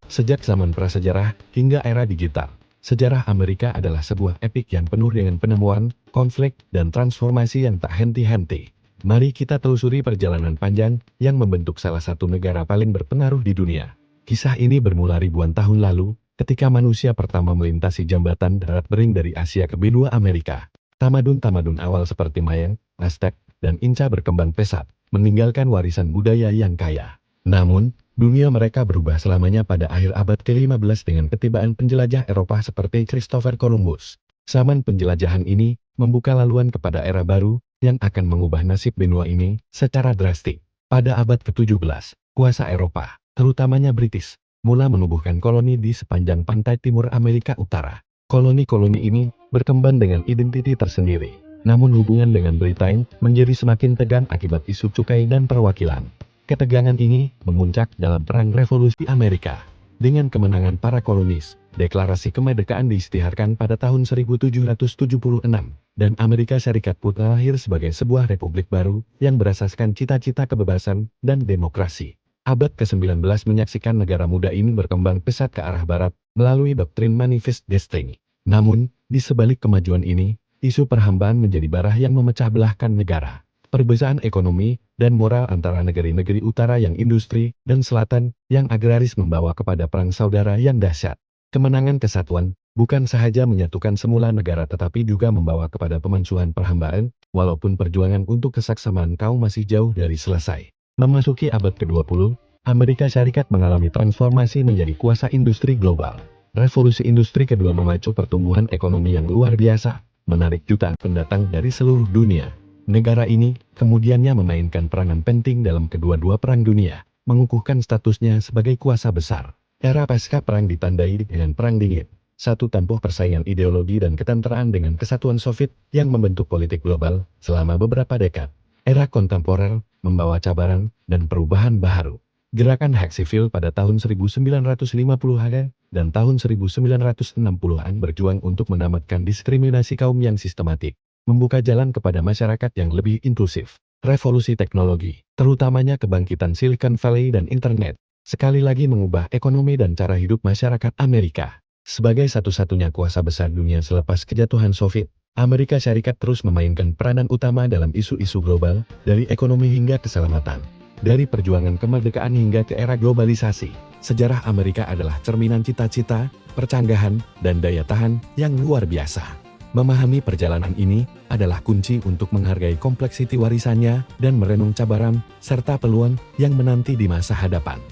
Sejak zaman prasejarah hingga era digital, sejarah Amerika adalah sebuah epik yang penuh dengan penemuan, konflik, dan transformasi yang tak henti-henti. Mari kita telusuri perjalanan panjang yang membentuk salah satu negara paling berpengaruh di dunia. Kisah ini bermula ribuan tahun lalu, ketika manusia pertama melintasi jambatan darat bering dari Asia ke benua Amerika. Tamadun-tamadun awal seperti Mayan, Aztec, dan Inca berkembang pesat, meninggalkan warisan budaya yang kaya. Namun, dunia mereka berubah selamanya pada akhir abad ke-15 dengan ketibaan penjelajah Eropa seperti Christopher Columbus. Zaman penjelajahan ini membuka laluan kepada era baru yang akan mengubah nasib benua ini secara drastik. Pada abad ke-17, kuasa Eropa, terutamanya British, mulai menubuhkan koloni di sepanjang pantai timur Amerika Utara. Koloni-koloni ini berkembang dengan identitas tersendiri. Namun hubungan dengan Britain menjadi semakin tegang akibat isu cukai dan perwakilan. Ketegangan ini memuncak dalam Perang Revolusi Amerika. Dengan kemenangan para kolonis, deklarasi kemerdekaan diisytiharkan pada tahun 1776, dan Amerika Serikat pun lahir sebagai sebuah republik baru yang berasaskan cita-cita kebebasan dan demokrasi. Abad ke-19 menyaksikan negara muda ini berkembang pesat ke arah barat melalui doktrin Manifest Destiny. Namun, di sebalik kemajuan ini, isu perhambaan menjadi bara yang memecah belahkan negara. Perbedaan ekonomi dan moral antara negeri-negeri utara yang industri dan selatan yang agraris membawa kepada perang saudara yang dahsyat. Kemenangan kesatuan bukan sahaja menyatukan semula negara tetapi juga membawa kepada pemansuhan perhambaan, walaupun perjuangan untuk kesaksamaan kaum masih jauh dari selesai. Memasuki abad ke-20, Amerika Serikat mengalami transformasi menjadi kuasa industri global. Revolusi industri kedua memacu pertumbuhan ekonomi yang luar biasa, menarik jutaan pendatang dari seluruh dunia. Negara ini kemudiannya memainkan peranan penting dalam kedua-dua perang dunia, mengukuhkan statusnya sebagai kuasa besar. Era pasca perang ditandai dengan Perang Dingin, satu tampuk persaingan ideologi dan ketenteraan dengan kesatuan Soviet yang membentuk politik global selama beberapa dekad. Era kontemporer membawa cabaran dan perubahan baru. Gerakan hak sipil pada tahun 1950-an dan tahun 1960-an berjuang untuk menamatkan diskriminasi kaum yang sistematik, membuka jalan kepada masyarakat yang lebih inklusif. Revolusi teknologi, terutamanya kebangkitan Silicon Valley dan internet, sekali lagi mengubah ekonomi dan cara hidup masyarakat Amerika. Sebagai satu-satunya kuasa besar dunia selepas kejatuhan Soviet, Amerika Serikat terus memainkan peranan utama dalam isu-isu global, dari ekonomi hingga keselamatan. Dari perjuangan kemerdekaan hingga ke era globalisasi, sejarah Amerika adalah cerminan cita-cita, percanggahan, dan daya tahan yang luar biasa. Memahami perjalanan ini adalah kunci untuk menghargai kompleksiti warisannya dan merenung cabaran serta peluang yang menanti di masa hadapan.